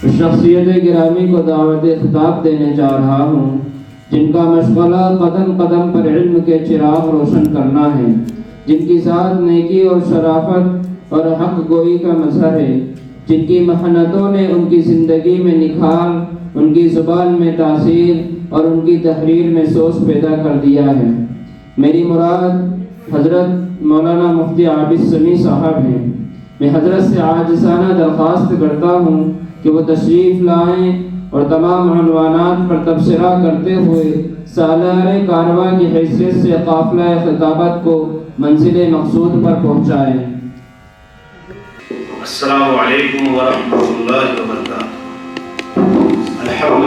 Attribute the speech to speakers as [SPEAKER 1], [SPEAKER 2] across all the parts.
[SPEAKER 1] اس شخصیت گرامی کو دعوت خطاب دینے جا رہا ہوں جن کا مشغلہ قدم قدم پر علم کے چراغ روشن کرنا ہے، جن کی ذات نیکی اور شرافت اور حق گوئی کا مظہر ہے، جن کی محنتوں نے ان کی زندگی میں نکھار، ان کی زبان میں تاثیر اور ان کی تحریر میں سوز پیدا کر دیا ہے۔ میری مراد حضرت مولانا مفتی عابد سمیع صاحب ہیں۔ میں حضرت سے عاجزانہ درخواست کرتا ہوں کہ وہ تشریف لائیں اور تمام عنوانات پر تبصرہ کرتے ہوئے سالار کارواں کی حیثیت سے قافلہ خطابت کو منزل مقصود پر پہنچائیں۔
[SPEAKER 2] السلام علیکم ورحمۃ اللہ وبرکاتہ۔ الحمد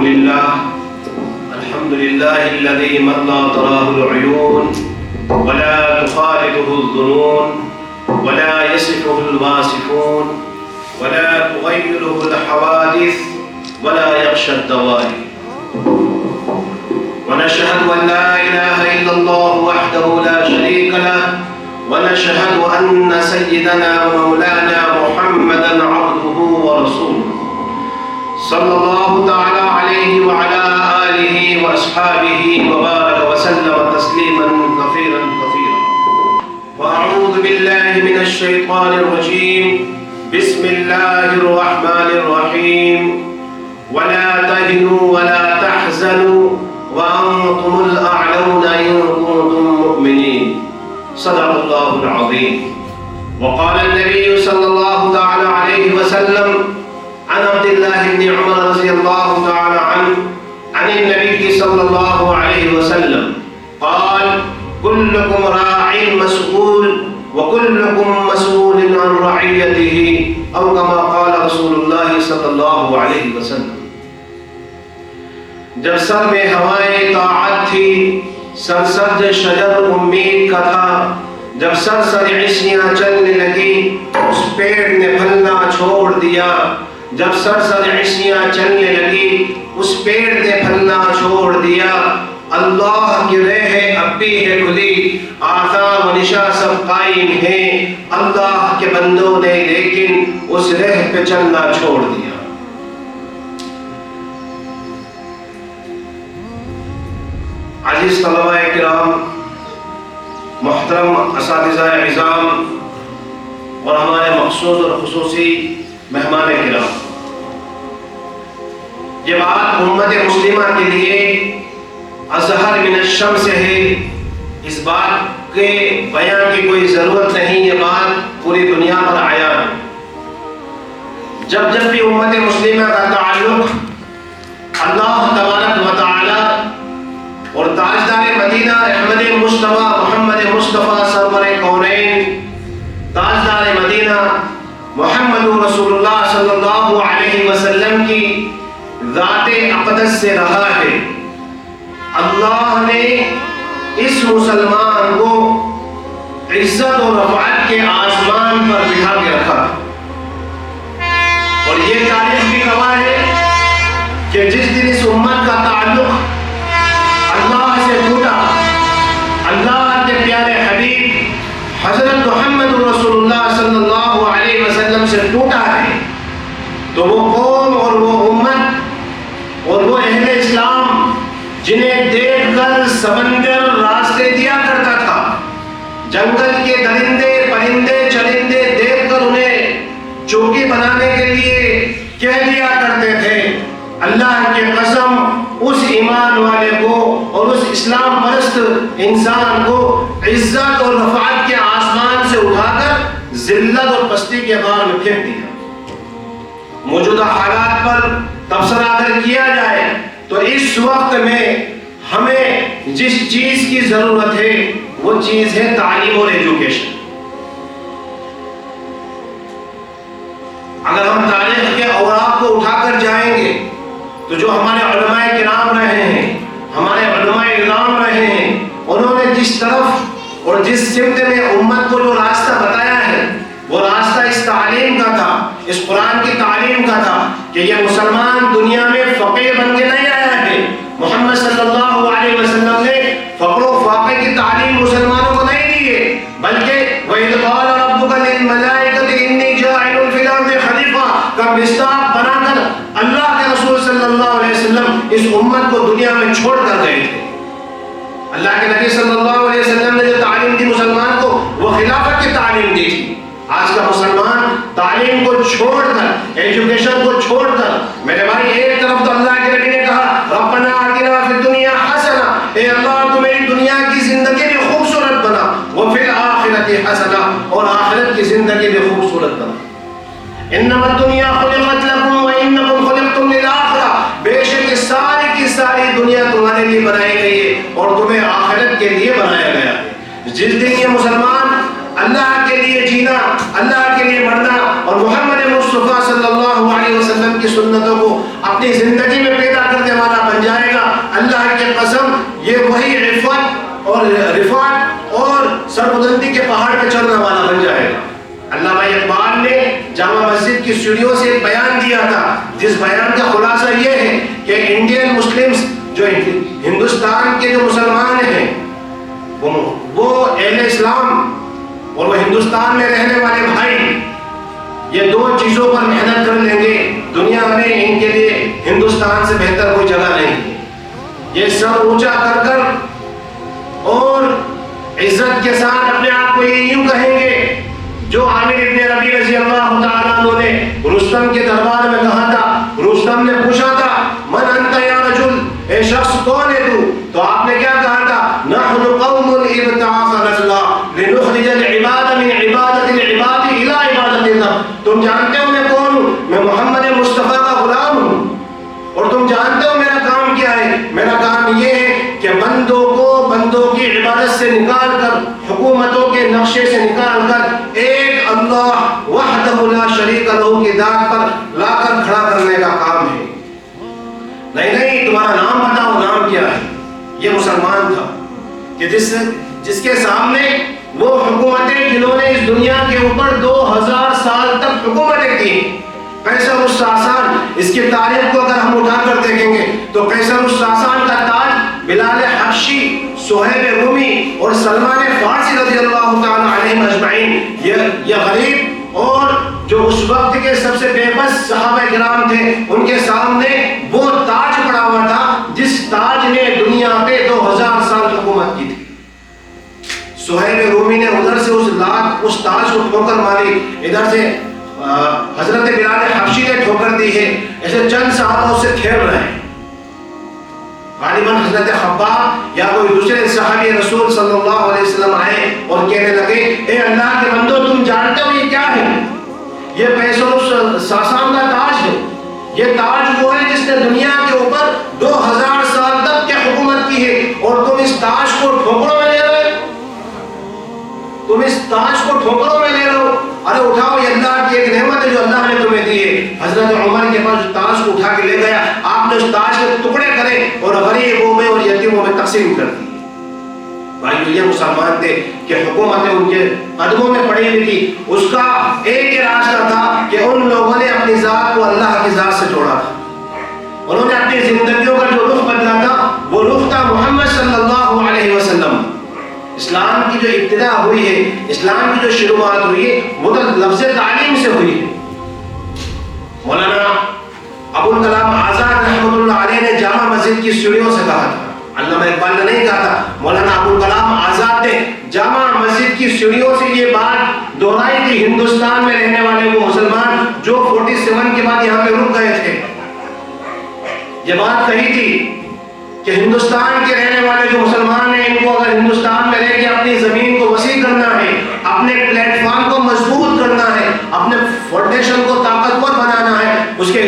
[SPEAKER 2] للہ الذی من لا تراہ العیون ولا تخالطه الظنون ولا يصفه الواصفون ولا تغيره الحوادث ولا يخشى الدوائر، ونشهد أن لا إله إلا الله وحده لا شريك له، ونشهد أن سيدنا ومولانا محمدا عبده ورسوله صلى الله تعالى عليه وعلى آله وأصحابه وبارك وسلم تسليما كثيرا كثيرا، وأعوذ بالله من الشيطان الرجيم، بسم الله الرحمن الرحيم، ولا تهنوا ولا تحزنوا وأنتم الأعلون إن كنتم مؤمنين، صدق الله العظيم۔ وقال النبي صلى الله تعالى عليه وسلم عن عبد الله بن عمر رضي الله تعالى عنه عن النبي صلى الله عليه وسلم قال: كلكم راع مسؤول وكلكم مسؤول عن رعيته، أو كما قال رسول الله صلى الله عليه وسلم۔ جب سر میں ہوائیں طاعت تھی، سرسبز شجر امید کا تھا، جب سرسر عشیاں چلنے لگی اس پیڑ نے پھلنا چھوڑ دیا، جب سرسر عشیاں چلنے لگی اس پیڑ نے پھلنا چھوڑ دیا، اللہ کی رہ اب بھی ہے کھلی، آثار و نشاں سب قائم ہیں، اللہ کے بندوں نے لیکن اس رہ پہ چلنا چھوڑ دیا۔ عزیز طلبہ کرام، محترم اساتذہ عظام اور ہمارے مخصوص اور خصوصی مہمان کرام، یہ بات امت مسلمہ کے لیے اظہر من الشمس ہے، اس بات کے بیان کی کوئی ضرورت نہیں، یہ بات پوری دنیا پر عیاں ہے۔ جب جب بھی امت مسلمہ کا تعلق اللہ تبارک و تعالی اور تاجدار مدینہ احمد مصطفیٰ محمد مصطفیٰ سرور کونین، تاجدار مدینہ محمد رسول اللہ صلی اللہ علیہ وسلم کی ذات اقدس سے رہا ہے، اللہ نے اس مسلمان کو عزت و رفعت کے آسمان پر بٹھا کے رکھا، اور یہ تاریخ بھی گواہ ہے کہ جس دن اس امت کا تعلق اللہ سے ٹوٹا، اللہ کے پیارے حبیب حضرت محمد رسول اللہ صلی اللہ علیہ وسلم سے ٹوٹا ہے، تو وہ قوم اور وہ امت اور وہ اہل اسلام جنہیں دیکھ کر سمندر راستے دیا کرتا تھا، جنگل کے درندے پرندے چرندے دیکھ کر انہیں چوکی بنانے کے لیے کہہ دیا کرتے تھے، اللہ کی قسم اس ایمان والے کو اور اس اسلام پرست انسان کو عزت اور رفعت کے آسمان سے اٹھا کر ذلت اور پستی کے غار میں پھینک دیا۔ موجودہ حالات پر تبصرہ اگر کیا جائے تو اس وقت میں ہمیں جس چیز کی ضرورت ہے وہ چیز ہے تعلیم اور ایجوکیشن۔ اگر ہم تاریخ کے اوراق کو اٹھا کر جائیں گے تو جو ہمارے علماء کرام رہے ہیں، ہمارے علماء اعلام رہے ہیں، انہوں نے جس طرف اور جس سمت میں امت کو جو راستہ بتایا ہے وہ راستہ اس تعلیم کا تھا، اس قرآن کی تعلیم کا تھا کہ یہ مسلمان دنیا میں فقیر بن کے نہیں آیا ہے۔ محمد صلی اللہ علیہ وسلم نے فقر و فاقے کی تعلیم مسلمانوں کو نہیں دی ہے، بلکہ وَإِذْ قَالَ رَبُّكَ لِلْمَلَائِكَةِ إِنِّي جَاعِلٌ فِي الْأَرْضِ خَلِيفَةً کا مصداق بنا کر اللہ اس امت کو دنیا میں چھوڑ کر گئے تھے. اللہ کے نبی صلی اللہ علیہ وسلم نے جو تعلیم دی مسلمان کو وہ خلافت کی تعلیم دی تھی. آج کا مسلمان تعلیم کو چھوڑ کر, ایجوکیشن کو چھوڑ کر, میرے بھائی ایک طرف تو اللہ کے نبی نے کہا ربنا آتنا فی الدنیا حسنہ, اے اللہ تو میری دنیا کی زندگی بھی خوبصورت بنا, وفی الآخرۃ حسنہ, اور آخرت کی زندگی بھی خوبصورت بنا. انما الدنیا خلقت لکم وانکم خلقتم للآخرہ, بے شک ساری کی ساری دنیا تمہارے لیے بنائی گئی ہے اور تمہیں آخرت کے لیے بنایا گیا ہے. جس دن یہ مسلمان اللہ کے لیے جینا, اللہ کے لیے مرنا اور محمد مصطفیٰ صلی اللہ علیہ وسلم کی سنتوں کو اپنی زندگی میں پیدا کرنے والا بن جائے گا, اللہ کی قسم یہ وہی عفت اور رفعت اور سربلندی کے پہاڑ پہ چڑھنے والا بن جائے گا. علامہ اقبال نے جامع مسجد کی سیڑھیوں سے ایک بیان دیا تھا, جس بیان کا خلاصہ یہ ہے کہ انڈین مسلمز, جو ہندوستان کے جو مسلمان ہیں, وہ اہل اسلام اور وہ ہندوستان میں رہنے والے بھائی, یہ دو چیزوں پر محنت کر لیں گے, دنیا میں ان کے لیے ہندوستان سے بہتر کوئی جگہ نہیں. یہ سب اونچا کر کر اور عزت کے ساتھ اپنے آپ کو یوں کہیں گے جو عامر ابن ربیع رضی اللہ تعالیٰ عنہ نے رستم کے دربار میں کہا تھا. رستم نے پوچھا تھا من انت یا رجل, اے شخص کون ہے تو آپ نے کیا کہا تھا, نحن قوم ابتعاثنا اللہ لنخرج العباد من عبادت العباد الى عبادت اللہ. تم جانتے ہو میں کون ہوں, میں محمد مصطفیٰ کا غلام ہوں, اور تم جانتے ہو میرا کام کیا ہے, میرا کام یہ ہے کہ بندوں کو بندوں کی عبادت سے نکال کر, حکومتوں کے نقشے سے نکال کر ایک اللہ وحدہ لا شریک لہ کی ذات پر لا کر کھڑا کرنے کا کام ہے. نہیں تمہارا نام بتاؤ, نام کیا ہے. یہ مسلمان تھا کہ جس کے سامنے وہ حکومتیں جنہوں نے اس دنیا کے اوپر 2000 سال تک حکومتیں کی, قیصر الساسان, اس کی تاریخ کو اگر ہم اٹھا کر دیکھیں گے تو قیصر الساسان کا تاج بلال حبشی, صہیب رومی اور سلمان فارسی رضی اللہ تعالی علیہم اجمعین, یہ غریب اور جو اس وقت کے سب سے بے بس صحابہ کرام تھے, ان کے سامنے وہ تاج پڑا ہوا تھا جس تاج نے دنیا پہ 2000 سال حکومت کی تھی. صہیب رومی نے ادھر سے اس تاج کو ٹھوکر ماری, ادھر سے حضرت بلال حبشی نے ٹھوکر دی ہے. ایسے چند صحابہ اس سے کھیل رہے ہیں. غالباً حضرت خباب یا کوئی دوسرے صحابی رسول صلی اللہ علیہ وسلم آئے اور کہنے لگے اے اللہ کے بندو, تم جانتے ہو یہ کیا ہے, یہ قیصر ساسان کا تاج ہے. یہ تاج وہ ہے جس نے دنیا کے اوپر 2000 سال تک کی حکومت کی ہے, اور تم اس تاج کو ٹھوکروں میں لے رہے ہو, تم اس تاج کو ٹھوکروں میں لے رہے ہو. ارے اٹھاؤ, یہ اللہ کی ایک نعمت ہے جو اللہ نے تمہیں دی ہے. حضرت عمر کے پاس تاج کو اٹھا کے لے گیا, آپ نے اس تاج کے ٹکڑے کرے اور غریبوں میں اور یتیموں میں تقسیم کر دی. بھائی یہ مسلمان تھے کہ حکومتیں ان کے قدموں میں پڑی ہوئی تھی. اس کا ایک ہی راستہ تھا کہ ان لوگوں نے اپنی ذات کو اللہ کی ذات سے جوڑا تھا. انہوں نے اپنی زندگیوں کا جو رخ بدلا تھا وہ رخ تھا محمد صلی اللہ علیہ وسلم. اسلام کی جو ابتدا ہوئی ہے, اسلام کی جو شروعات ہوئی ہے, وہ تو لفظ تعلیم سے ہوئی ہے. مولانا ابو الکلام آزاد رحمۃ اللہ علیہ نے جامع مسجد کی سیڑھیوں سے کہا تھا, علامہ اقبال نے نہیں کہا تھا, مولانا ابو الکلام آزاد نے جامع مسجد کی سیڑھیوں سے یہ بات دہرائی تھی. ہندوستان میں رہنے والے وہ مسلمان جو 47 کے بعد یہاں پہ رک گئے تھے, یہ بات کہی تھی کہ ہندوستان کے رہنے والے جو مسلمان ہیں, ان کو اگر ہندوستان میں رہ کے اپنی زمین کو وسیع کرنا ہے, اپنے پلیٹ فارم کو مضبوط کرنا ہے, اپنے فاؤنڈیشن کو طاقتور بنانا ہے, اس کے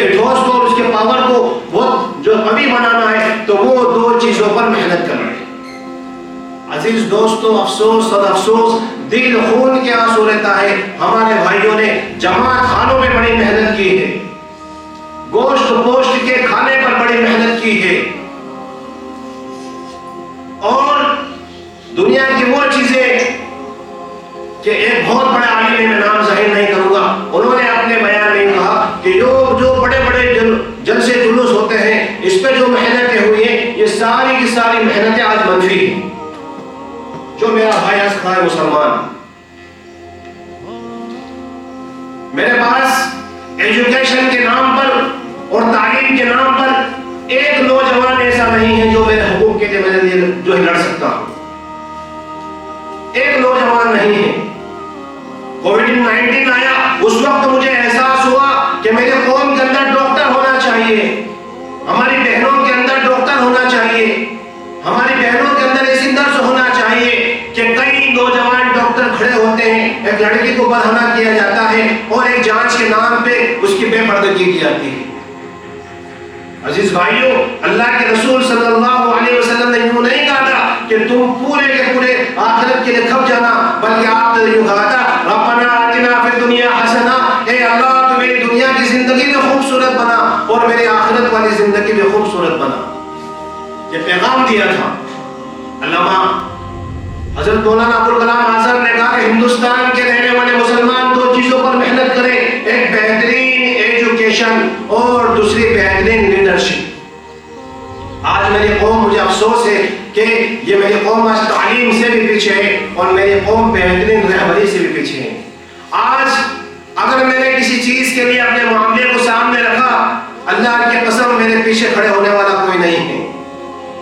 [SPEAKER 2] ٹھوس کو اور اس کے پاور کو بہت جو قوی بنانا ہے, تو وہ دو چیزوں پر محنت کرنا ہے. عزیز دوستو, افسوس اور افسوس, دل خون کے آنسو رہتا ہے. ہمارے بھائیوں نے جماعت خانوں میں بڑی محنت کی ہے, گوشت پوشت کے کھانے پر بڑی محنت کی ہے, اور دنیا کی وہ چیزیں کہ ایک بہت بڑے عالم میں نام ظاہر نہیں کروں گا, انہوں نے اپنے بیان میں کہا کہ جو بڑے بڑے جلسے جلوس ہوتے ہیں, اس پہ جو محنتیں ہوئی ہیں, یہ ساری کی ساری محنتیں آج منفی ہیں. جو میرا بھائی آج کھڑا ہے مسلمان, میرے پاس ایجوکیشن کے نام پر اور تعلیم کے نام پر میرے لیے جو ہے لڑ سکتا ہوں. ایک نوجوان نہیں ہے. کووڈ-19 آیا، اس وقت مجھے احساس ہوا کہ میرے قوم کے اندر ڈاکٹر ہونا چاہیے، ہماری بہنوں کے اندر ڈاکٹر ہونا چاہیے، ہماری بہنوں کے اندر ایسی نرس ہونا چاہیے کہ کئی نوجوان ڈاکٹر کھڑے ہوتے ہیں، ایک لڑکی کو برہنہ کیا جاتا ہے اور ایک جانچ کے نام پہ اس کی بے پردگی کی جاتی ہے. عزیز بھائیوں، اللہ کے رسول صلی اللہ علیہ وسلم نے یوں نہیں کہا تھا کہ تم پورے کے پورے آخرت کے لیے کھپ جانا، بلکہ آپ نے یوں کہا تھا ربنا آتنا فی الدنیا حسنہ، اے اللہ تو میری دنیا کی زندگی میں خوبصورت بنا اور میری آخرت والی زندگی میں خوبصورت بنا. یہ پیغام دیا تھا. علامہ حضرت مولانا ابوالکلام آزاد نے کہا کہ ہندوستان کے رہنے والے مسلمان دو چیزوں پر محنت کریں، ایک بہترین ایجوکیشن اور دوسری بہترین لیڈرشپ. آج میری قوم، مجھے افسوس ہے کہ یہ میری قوم آج تعلیم سے بھی پیچھے ہے اور میری قوم بہترین رہبری سے بھی پیچھے ہے. آج اگر میں نے کسی چیز کے لیے اپنے معاملے کو سامنے رکھا، اللہ کی قسم میرے پیچھے کھڑے ہونے والا کوئی نہیں ہے.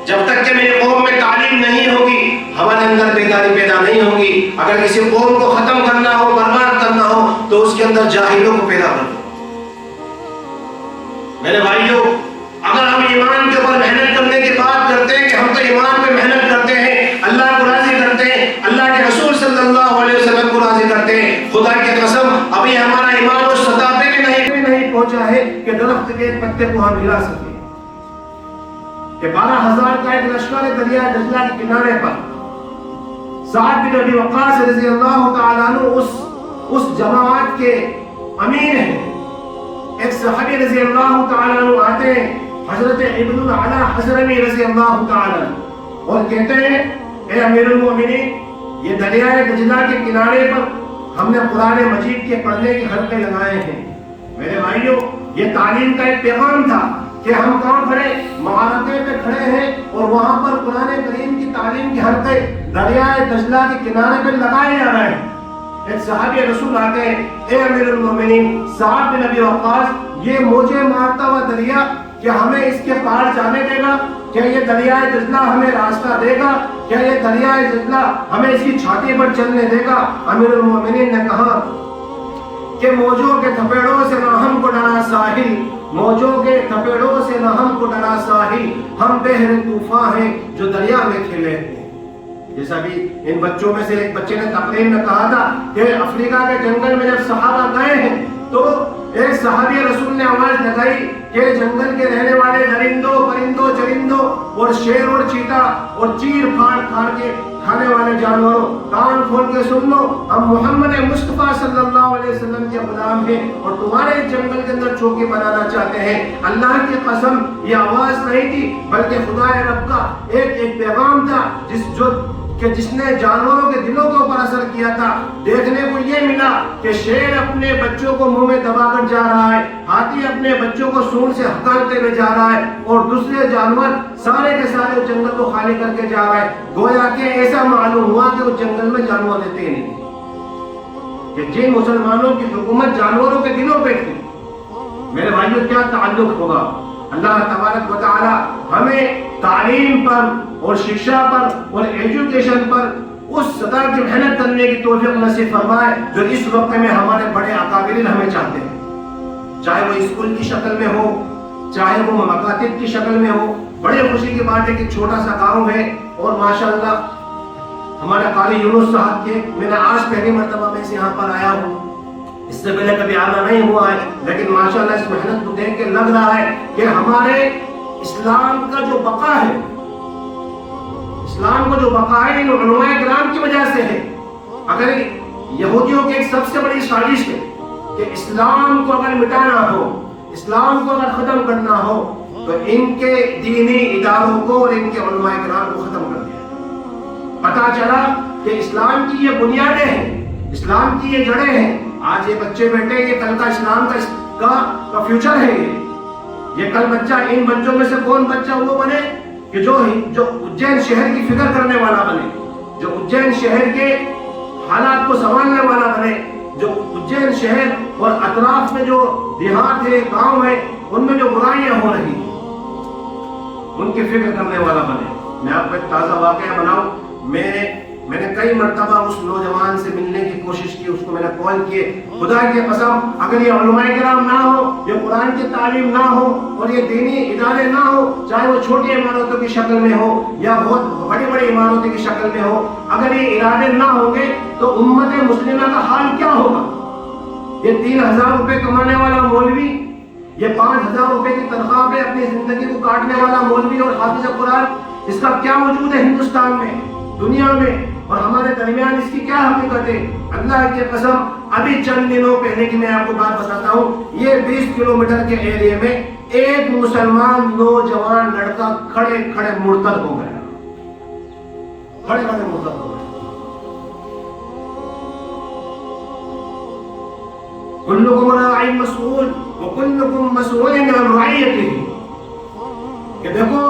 [SPEAKER 2] جب تک کہ میری قوم میں تعلیم نہیں ہوگی، ہمارے اندر بیداری پیدا نہیں ہوگی. اگر کسی قوم کو ختم کرنا ہو، برباد کرنا ہو، تو اس کے اندر جاہلوں کو پیدا کرو. میرے بھائیوں، اگر ہم ایمان کے اوپر محنت کرنے کی بات کرتے ہیں کہ ہم تو ایمان پہ محنت کرتے ہیں، اللہ کو راضی کرتے ہیں، اللہ کے رسول صلی اللہ علیہ وسلم کو راضی کرتے ہیں، خدا کی قسم ابھی ہمارا ایمان اس سطح پہ بھی نہیں پہنچا ہے کہ درخت کے ایک پتے کو ہم ہلا سکیں. کہ 12,000 کا ایک لشکر دریا دجلہ کے کنارے پر سعد بن ابی وقاص رضی اللہ تعالیٰ عنہ اس جماعت کے امیر ہیں. ایک صحابی رضی اللہ تعالیٰ عنہ آتے ہیں، حضرت ابن العلا حضرمی رضی اللہ تعالیٰ عنہ، اور کہتے ہیں اے امیر المومنین، یہ دریائے دجلہ کے کنارے پر ہم نے قرآن مجید کے پڑھنے کے حلقے لگائے ہیں. میرے بھائیوں، یہ تعلیم کا ایک پیغام تھا کہ ہم کہاں کھڑے، معرکے پہ کھڑے ہیں اور وہاں پر قرآن کریم کی تعلیم کے حلقے دریائے دجلہ کے کنارے پہ لگائے جا رہے ہیں. ایک صحابی رسول آتے ہیں، اے امیر المومنین سعد بن ابی وقاص، یہ موجے مارتا ہوا دریا کیا ہمیں اس کے پار جانے دے گا؟ کیا یہ دریائے دجلہ ہمیں راستہ دے گا؟ کیا یہ دریائے دجلہ ہمیں اس کی چھاتی پر چلنے دے گا؟ امیر المومنین نے کہا کہ موجوں کے تھپیڑوں سے نہ ہم کو ڈرا ساحل، موجوں کے تھپیڑوں سے نہ ہم کو ڈرا ساحل، ہم بحر طوفان ہیں جو دریا میں کھلے ہیں. جیسا بھی ان بچوں میں سے ایک بچے نے تقریر میں کہا تھا کہ افریقہ کے جنگل میں جب صحابہ گئے ہیں تو ایک صحابی رسول نے آواز لگائی کہ جنگل کے رہنے والے درندوں، پرندوں، چرندوں اور شیر اور چیتا اور چیر پھاڑ کھاڑ کے کھانے والے جانوروں، کان کھول کے سن لو، ہم محمد مصطفیٰ صلی اللہ علیہ وسلم کے غلام ہیں اور تمہارے جنگل کے اندر چوکی بنانا چاہتے ہیں. اللہ کی قسم یہ آواز نہیں تھی بلکہ خدا رب کا ایک پیغام تھا جس نے جانوروں کے دلوں کے اوپر اثر کیا تھا. دیکھنے کو یہ ملا کہ شیر اپنے بچوں کو منہ میں دبا کر جا رہا ہے، ہاتھی اپنے بچوں کو سونڈ سے ہکالتے ہوئے جا رہا ہے اور دوسرے جانور سارے کے سارے جنگل کو خالی کر کے جا رہا ہے. گویا کہ ایسا معلوم ہوا کہ وہ جنگل میں جانور دیتے ہی نہیں کہ جن مسلمانوں کی حکومت جانوروں کے دلوں پہ تھی. میرے بھائیوں، کیا تعلق ہوگا. اللہ تبارک و تعالی ہمیں تعلیم پر اور شکشا پر اور ایجوکیشن پر اس سطح کی محنت کرنے کی توفیق نصیب فرمائے جو اس وقت میں ہمارے بڑے اکابرین ہمیں چاہتے ہیں، چاہے وہ اسکول کی شکل میں ہو، چاہے وہ مکاتب کی شکل میں ہو. بڑی خوشی کی بات ہے کہ چھوٹا سا گاؤں ہے اور ماشاءاللہ ہمارے قاری یونس صاحب کے، میں نے آج پہلی مرتبہ میں یہاں پر آیا ہوں، اس سے پہلے کبھی آنا نہیں ہوا ہے، لیکن ماشاءاللہ اس محنت کو دیکھ کے لگ رہا ہے کہ ہمارے اسلام کا جو بقا ہے، اسلام کو جو بقا ہے ان علماء کرام کی وجہ سے ہے. اگر یہودیوں کی ایک سب سے بڑی سازش ہے کہ اسلام کو اگر مٹانا ہو، اسلام کو اگر ختم کرنا ہو تو ان کے دینی اداروں کو اور ان کے علماء کرام کو ختم کر دیا. پتا چلا کہ اسلام کی یہ بنیادیں ہیں، اسلام کی یہ جڑیں ہیں. آج یہ بچے بیٹھے، یہ کل کا اسلام کا فیوچر ہے. یہ کل بچہ، ان بچوں میں سے کون بچہ وہ بنے کہ جو اجین شہر کی فکر کرنے والا بنے، جو اجین شہر کے حالات کو سنبھالنے والا بنے، جو اجین شہر اور اطراف میں جو دیہات ہے، گاؤں ہے، ان میں جو برائیاں ہو رہی ان کی فکر کرنے والا بنے. میں آپ کو ایک تازہ واقعہ بناؤں. میں نے کئی مرتبہ اس نوجوان سے ملنے کی کوشش کی, اس کو میں نے کال کیے. خدا کی قسم اگر یہ علماء کرام نہ ہو, یہ قرآن کی تعلیم نہ ہو, اور یہ دینی ادارے نہ ہو, چاہے وہ چھوٹی عمارتوں کی شکل میں ہو یا بہت بڑی بڑی عمارتوں کی شکل میں ہو, اگر یہ ادارے نہ ہوں گے تو امت مسلمہ کا حال کیا ہوگا؟ یہ 3,000 روپے کمانے والا مولوی, یہ 5,000 روپے کی تنخواہ پہ اپنی زندگی کو کاٹنے والا مولوی اور حافظ قرآن, اس کا کیا وجود ہے ہندوستان میں, دنیا میں, اور ہمارے درمیان اس کی کیا حقیقت ہے؟ اللہ کی قسم ابھی چند دنوں پہلے کی میں آپ کو بات بتاتا ہوں. یہ 20 کلومیٹر کے ایریے میں ایک مسلمان نوجوان لڑکا کھڑے کھڑے مرتد ہو گیا, کھڑے کھڑے مرتد ہو گیا. کلکم راع مسئول وکلکم مسئول عن رعیتہ, کہ دیکھو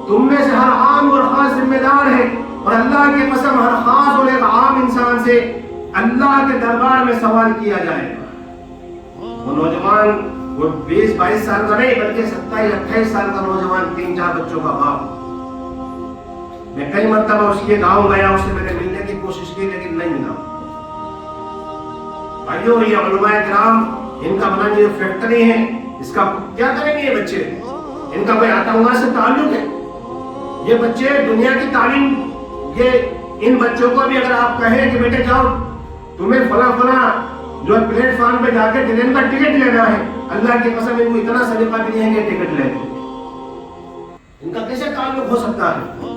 [SPEAKER 2] تم میں سے ہر عام اور خاص ذمہ دار ہے, اور اللہ کی قسم ہر خاص اور ایک عام انسان سے اللہ کے دربار میں سوال کیا جائے گا. وہ نوجوان وہ 20-22 سال کا نہیں بلکہ 27-28 سال کا نوجوان, 3-4 بچوں کا باپ. میں کئی مرتبہ اس کے گاؤں گیا, اس سے میں نے ملنے کی کوشش کی لیکن نہیں ملا. بھائیو یہ علماء کرام, ان کا بنا یہ فیکٹری ہے, اس کا کیا کریں گے یہ بچے؟ ان کا کوئی آتنگواد سے تعلق ہے؟ یہ بچے دنیا کی تعلیم, یہ ان بچوں کو بھی اگر آپ کہیں کہ بیٹے جاؤ تمہیں فلاں فلاں جو پلیٹ فارم پہ جا کے ٹرین کا ٹکٹ لینا ہے, اللہ کی قسم ان کو اتنا سلیقہ بھی نہیں ہے کہ ٹکٹ لے, ان کا کیسے تعلق ہو سکتا ہے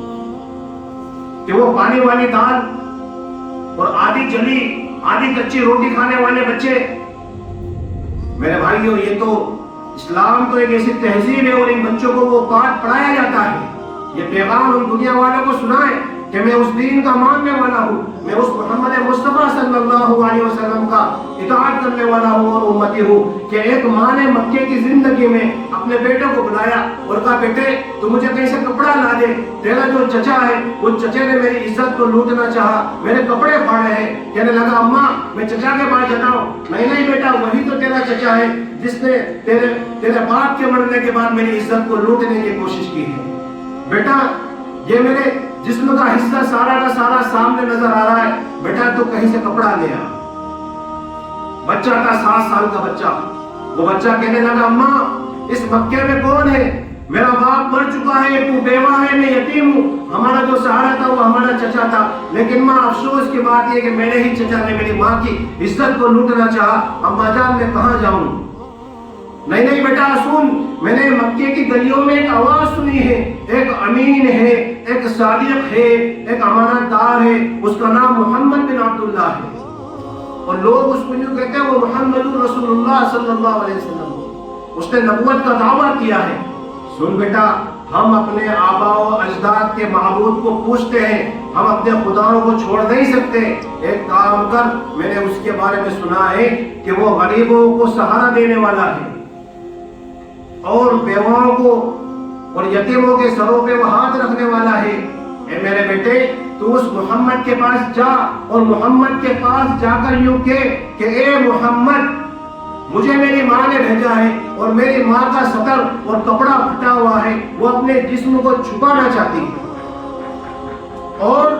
[SPEAKER 2] کہ وہ پانی والی دال اور آدھی جلی آدھی کچی روٹی کھانے والے بچے. میرے بھائیوں یہ تو اسلام تو ایک ایسی تہذیب ہے, اور ان بچوں کو وہ پاٹ پڑھایا جاتا ہے. یہ پیغام ان دنیا والوں کو سنائیں کہ میں اس دین کا ماننے والا ہوں, میں اس محمد مصطفیٰ صلی اللہ علیہ وسلم کا اطاعت کرنے والا ہوں اور امتی ہوں. کہ ایک ماں نے مکے کی زندگی میں اپنے بیٹے کو بلایا اور کہا بیٹے تو مجھے کہیں سے کپڑا لا دے, تیرا جو چچا ہے وہ چچے نے میری عزت کو لوٹنا چاہا, میرے کپڑے پھاڑے ہیں. کہنے لگا اماں میں چچا کے پاس جاتا ہوں. نہیں بیٹا وہی تو تیرا چچا ہے جس نے تیرے باپ کے مرنے کے بعد میری عزت کو لوٹنے کی کوشش کی ہے. بیٹا یہ میرے جسم کا حصہ سارا کا سارا سامنے نظر آ رہا ہے, بیٹا تو کہیں سے کپڑا لیا. بچہ تھا 7 سال کا بچہ. وہ بچہ کہنے لگا اماں اس مکے میں کون ہے؟ میرا باپ مر چکا ہے, تو بیوہ ہے, میں یتیم ہوں. ہمارا جو سہارا تھا وہ ہمارا چچا تھا, لیکن ماں افسوس کی بات یہ کہ میرے ہی چچا نے میری ماں کی عزت کو لوٹنا چاہا. اماں جان میں کہاں جاؤں؟ نہیں بیٹا سن, میں نے مکے کی گلیوں میں ایک آواز سنی ہے, ایک امین ہے, ایک صادق ہے, ایک امانت دار ہے, اس کا نام محمد بن عبداللہ ہے, اور لوگ اس کو یوں کہتے ہیں وہ محمد رسول اللہ صلی اللہ علیہ وسلم, اس نے نبوت کا دعویٰ کیا ہے. سن بیٹا, ہم اپنے آباء و اجداد کے معبود کو پوچھتے ہیں, ہم اپنے خداؤں کو چھوڑ نہیں سکتے. ایک کام کر, میں نے اس کے بارے میں سنا ہے کہ وہ غریبوں کو سہارا دینے والا ہے, اور بیواؤں کو اور یتیموں کے سروں پہ وہ ہاتھ رکھنے والا ہے. اے میرے بیٹے تو اس محمد کے پاس جا, اور محمد کے پاس جا کر یوں کہ اے محمد مجھے میری ماں نے بھیجا ہے, اور میری ماں کا سطر اور کپڑا پھٹا ہوا ہے, وہ اپنے جسم کو چھپانا چاہتی ہے, اور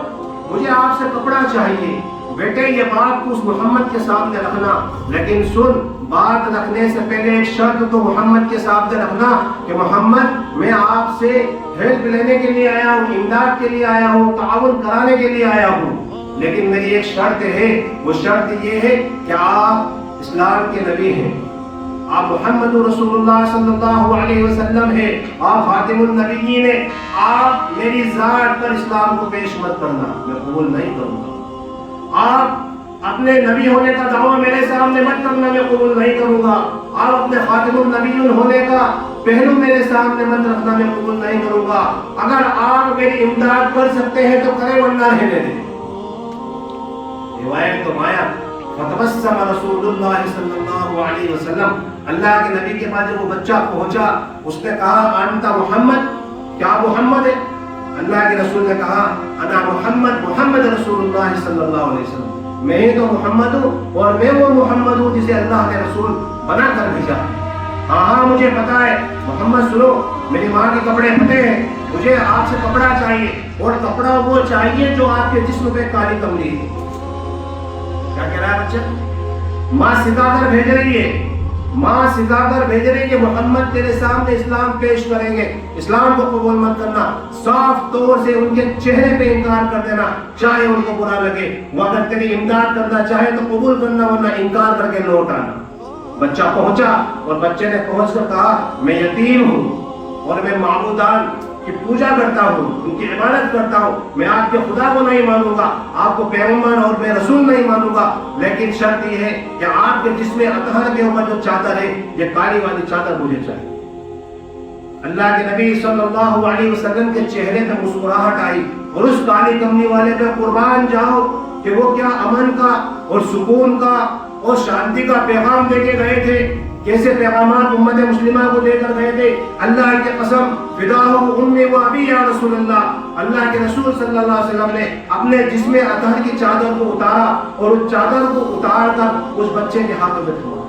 [SPEAKER 2] مجھے آپ سے کپڑا چاہیے. بیٹے یہ بات تو اس محمد کے سامنے رکھنا, لیکن سن بات رکھنے سے پہلے ایک شرط تو محمد کے سامنے رکھنا کہ محمد میں آپ سے ہیلپ لینے کے لیے آیا ہوں, امداد کے لیے آیا ہوں, تعاون کرانے کے لیے آیا ہوں, لیکن میری ایک شرط ہے. وہ شرط یہ ہے کہ آپ اسلام کے نبی ہیں, آپ محمد رسول اللہ صلی اللہ علیہ وسلم ہیں, آپ خاتم النبیین ہیں, آپ میری ذات پر اسلام کو پیش مت کرنا, میں قبول نہیں کروں گا. آپ اپنے نبی ہونے کا دعویٰ میرے سامنے مت کرنا, میں قبول نہیں کروں گا. آپ اپنے خاتم النبیین ہونے کا پہلو میرے سامنے مت رکھنا, میں قبول نہیں کروں گا. اگر آپ میری امداد کر سکتے ہیں تو کریں, ورنہ رہنے دیں. روایت تو آیا فتبسم رسول اللہ صلی اللہ علیہ وسلم, اللہ کے نبی کے پاس جب وہ بچہ پہنچا اس نے کہا انت محمد, کیا محمد ہے؟ اللہ کے رسول نے کہا انا محمد رسول اللہ صلی اللہ علیہ وسلم, میں ہی تو محمد ہوں, اور میں وہ محمد ہوں جسے اللہ کے رسول بنا کر بھیجا. ہاں مجھے پتا ہے محمد. سنو, میری ماں کے کپڑے پھٹے ہیں, مجھے آپ سے کپڑا چاہیے، اور کپڑا وہ چاہیے جو آپ کے جسم پہ کالی کملی ہے۔ کیا کہہ رہا ہے بچہ؟ ماں سکھا کر بھیج رہی ہے، ماں سکھا کر بھیج رہی ہے کہ محمد تیرے سامنے اسلام پیش کریں گے، اسلام کو قبول مت کرنا، صاف طور سے ان کے چہرے پہ انکار کر دینا چاہے ان کو برا لگے، وہ اگر تیری امداد کرنا چاہے تو قبول کرنا، ورنہ انکار کر کے لوٹ آنا۔ بچہ پہنچا اور بچے نے پہنچ کر کہا میں یتیم ہوں اور میں معبودان کی پوجا کرتا ہوں، ان کی عبادت کرتا ہوں، میں آپ کے خدا کو نہیں مانوں گا، آپ کو پیغمبر اور میں رسول نہیں مانوں گا، لیکن شرط یہ ہے کہ آپ کے جسم اطہر کے اوپر جو چادر ہے یہ کالی والی چادر مجھے چاہیے۔ اللہ کے نبی صلی اللہ علیہ وسلم کے چہرے پہ مسکراہٹ آئی، اور اس کالی کمنی والے پہ قربان جاؤ کہ وہ کیا امن کا اور سکون کا اور شانتی کا پیغام دے کے گئے تھے، کیسے پیغامات امت مسلمہ کو دے کر گئے تھے۔ اللہ کی قسم فداہ امی و ابی یا رسول اللہ، اللہ کے رسول صلی اللہ علیہ وسلم نے اپنے جسم اطہر کی چادر کو اتارا اور اس چادر کو اتار کر اس بچے کے ہاتھوں میں تھما۔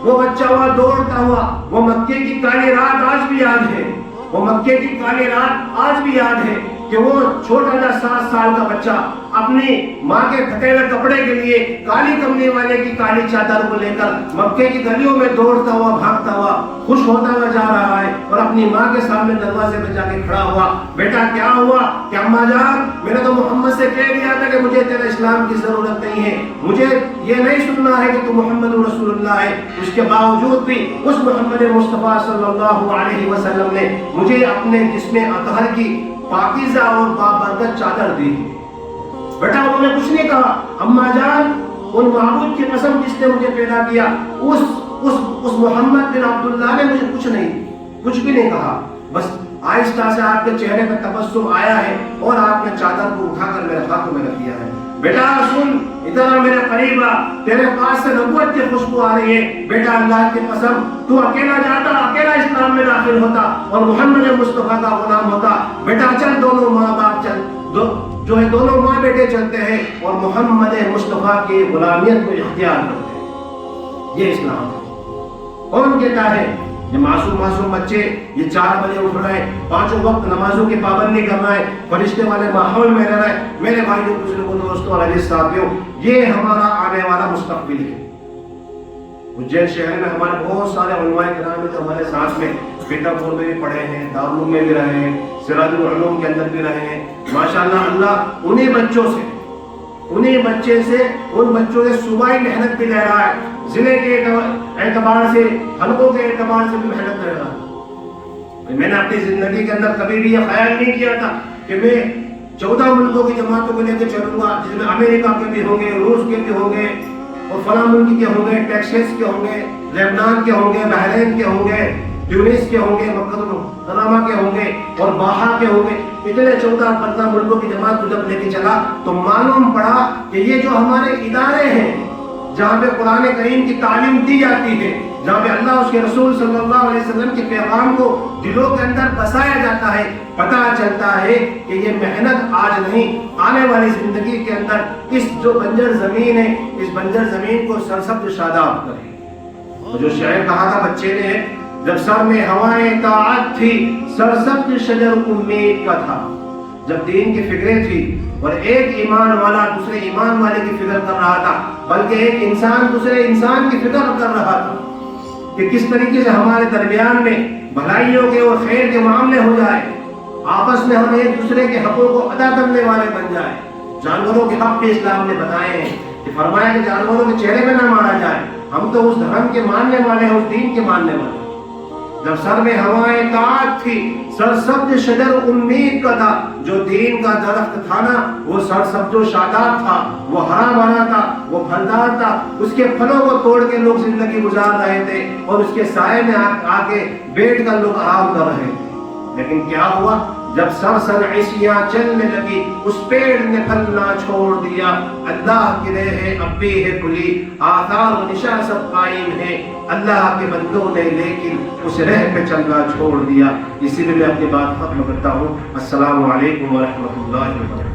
[SPEAKER 2] وہ بچہ ہوا دوڑتا ہوا، وہ مکے کی کالی رات آج بھی یاد ہے، وہ مکے کی کالی رات آج بھی یاد ہے کہ وہ چھوٹا سا 7 سال کا بچہ اپنی ماں کے پھٹے ہوئے کپڑے کے لیے کالی کملی والے کی کالی چادر کو لے کر مکے کی گلیوں میں دوڑتا ہوا، بھاگتا ہوا، خوش ہوتا ہوا جا رہا ہے، اور اپنی ماں کے سامنے دروازے پہ جا کے کھڑا ہوا۔ بیٹا کیا ہوا؟ کہ اماں جان میں نے تو محمد سے کہہ دیا تھا کہ مجھے تیرے اسلام کی ضرورت نہیں ہے، مجھے یہ نہیں سننا ہے کہ تو محمد رسول اللہ ہے۔ اس کے باوجود بھی اس محمد مصطفیٰ صلی اللہ علیہ وسلم نے مجھے اپنے جسم اطہر کی پاکیزہ اور بابرکت چادر دی۔ بیٹا انہوں نے کچھ نہیں کہا، اماں جان ان معبود کی قسم جس نے مجھے پیدا کیا، اس محمد بن عبداللہ نے مجھے کچھ بھی نہیں کہا، بس آہستہ سے آپ کے چہرے پہ تبسم آیا ہے اور آپ نے چادر کو اٹھا کر میرے ہاتھوں میں رکھ دیا ہے۔ بیٹا سن، ادھر میرے قریب آ، تیرے پاس سے نبوت کی خوشبو آ رہی ہے۔ بیٹا اللہ کی قسم تو اکیلا جاتا، اکیلا اسلام میں داخل ہوتا اور محمد مصطفیٰ کا غلام ہوتا۔ بیٹا چل، دونوں ماں باپ چل، جو ہے دونوں ماں بیٹے چلتے ہیں اور محمد مصطفیٰ کی غلامیت کو اختیار کرتے ہیں۔ یہ اسلام ہے۔ کون کہتا ہے یہ معصوم بچے یہ 4 بجے اٹھ رہے ہیں، 5 وقت نمازوں کی پابندی کرنا ہے، فرشتے والے ماحول میں رہنا ہے؟ میرے بھائیوں، بزرگوں، دوستوں اور عزیز ساتھیوں، یہ ہمارا آنے والا مستقبل ہے۔ اجین شہر میں ہمارے بہت سارے علماء کرام جو ہمارے ساتھ میں بیٹا پور میں بھی پڑھے ہیں، دارالعلوم میں بھی رہے ہیں، سراج العلوم کے اندر بھی رہے ہیں۔ ماشاءاللہ اللہ انہی بچوں سے ان بچوں سے صوبائی محنت بھی لے رہا ہے، ضلع کے اعتبار سے، حلقوں کے اعتبار سے بھی محنت لے رہا ہے۔ میں نے اپنی زندگی کے اندر کبھی بھی یہ خیال نہیں کیا تھا کہ میں 14 ملکوں کی جماعتوں کو لے کے چلوں گا، جس میں امریکہ کے بھی ہوں گے، روس کے بھی ہوں گے، اور فلاں ملک کے ہوں گے، ٹیکساس کے ہوں گے، لیبنان کے ہوں گے، بحرین کے ہوں گے، ٹیونس کے ہوں گے، مکہ المکرمہ کے ہوں گے، اور باہا کے ہوں گے۔ اتنے 14-15 ملکوں کی جماعت کو جب لے کے چلا تو معلوم پڑا کہ یہ جو ہمارے ادارے ہیں جہاں پہ قرآن کریم کی تعلیم دی جاتی ہے، جہاں پہ اللہ اس کے رسول صلی اللہ علیہ وسلم کے پیغام کو دلوں کے اندر بسایا جاتا ہے، پتہ چلتا ہے کہ یہ محنت آج نہیں، آنے والی زندگی کے اندر اس جو بنجر زمین ہے، اس بنجر زمین کو سرسبز شاداب کرے۔ اور جو شعر کہا تھا بچے نے، جب سر میں ہوائیں طاعت تھی، سرسبز شجر امید کا تھا۔ جب دین کی فکریں تھی اور ایک ایمان والا دوسرے ایمان والے کی فکر کر رہا تھا، بلکہ ایک انسان دوسرے انسان کی فکر کر رہا تھا کہ کس طریقے سے ہمارے درمیان میں بھلائیوں کے اور خیر کے معاملے ہو جائے، آپس میں ہم ایک دوسرے کے حقوق کو ادا کرنے والے بن جائیں۔ جانوروں کے حق بھی اسلام نے بتائے ہیں کہ فرمایا کہ جانوروں کے چہرے میں نہ مارا جائے، ہم تو اس دھرم کے ماننے والے ہیں، اس دین کے ماننے والے ہیں۔ جب سر میں ہوائیں طاعت تھی، سرسبز شجر امید کا تھا، جو دین کا درخت تھا نا وہ سرسبز و شاداب تھا، وہ ہرا بھرا تھا، وہ پھلدار تھا، اس کے پھلوں کو توڑ کے لوگ زندگی گزار رہے تھے اور اس کے سائے میں آ کے بیٹھ کر لوگ آرام کر رہے تھے۔ لیکن کیا ہوا؟ جب سرسن عیسیاں چلنے لگی، اس پیڑ نے پھلنا چھوڑ دیا۔ اللہ کی رہ ہے اب بھی ہے کھلی، آثار و نشاں سب قائم ہے، اللہ کے بندوں نے لیکن اس رہ پہ چلنا چھوڑ دیا۔ اسی لیے میں اپنی بات ختم کرتا ہوں۔ السلام علیکم ورحمۃ اللہ وبرکاتہ۔